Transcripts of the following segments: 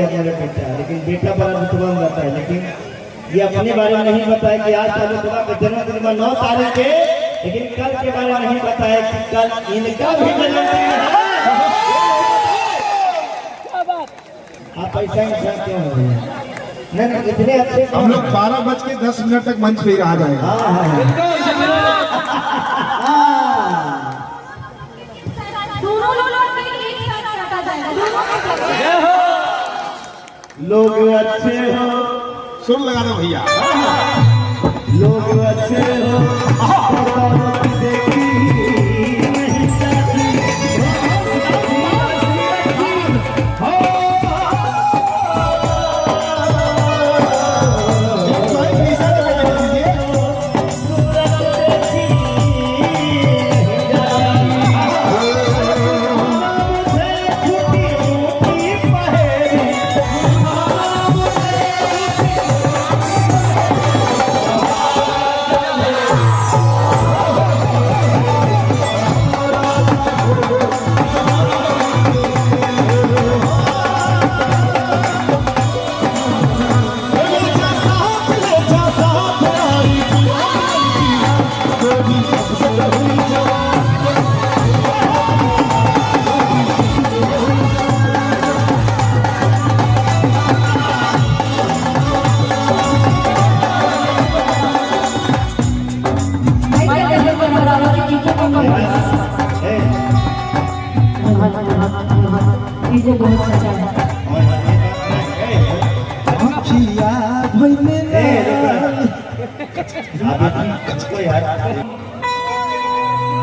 है मेरा बेटा, लेकिन बेटा बड़ा रुतबा में रहता है, लेकिन ये अपने बारे में नहीं बताया कि आज तालुका का जन्मदिन 9 तारीख है, लेकिन कल के बारे में नहीं बताया कि कल इनका भी जन्मदिन है। आप ऐसा इंसान क्यों हो रहे हैं? नहीं इतने अच्छे हम लोग 12:10 तक मंच पे आ जाएंगे। लोग अच्छे हो, सुन लगा दो भैया, लोग अच्छे हो देखी नहीं जाती।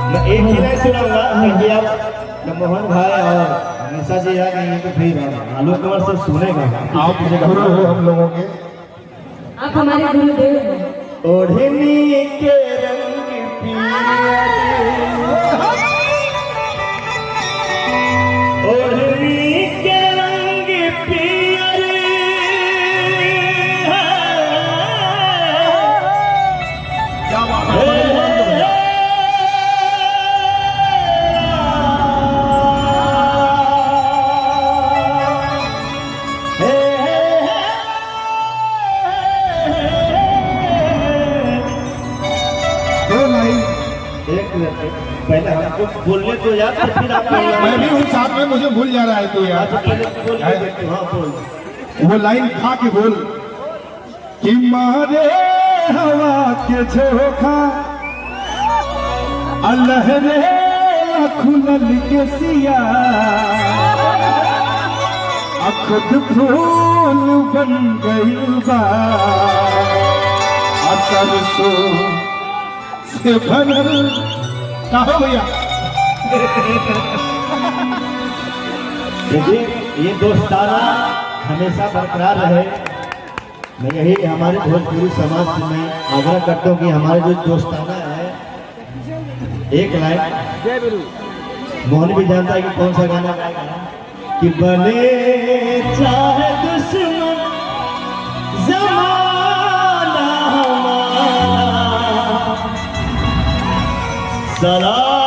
मैं एक ही नहीं सुनाऊंगा कि आप मोहन भाई और निशा जी आ गई तो फिर आलोक कुमार से सुनेगा। आप गुरु हो हम लोगों के, आप हमारे गुरुदेव हैं। ओढ़नी के रंग पियर, ओढ़नी के रंग पियर, क्या बात है? पहले हमको बोलने तो यार, फिर आप मैं भी हूँ साथ में, मुझे भूल जा रहा है तो यार। हाँ बोल, वो लाइन खा के बोल कि मारे हवा के झोंका अल्लाह रे खुलल के सिया खुद फूल बन गई बा असर सो से भरल। कहा भैया देखिए ये दोस्ताना हमेशा बरकरार रहे। मैं यही हमारे भोजपुरी समाज से मैं आग्रह करता हूँ कि हमारे जो दोस्ताना है, एक लाइन मोहन भी जानता है कि कौन सा गाना कि बने चाहे दुश्मन जमाना हमारा, सलाम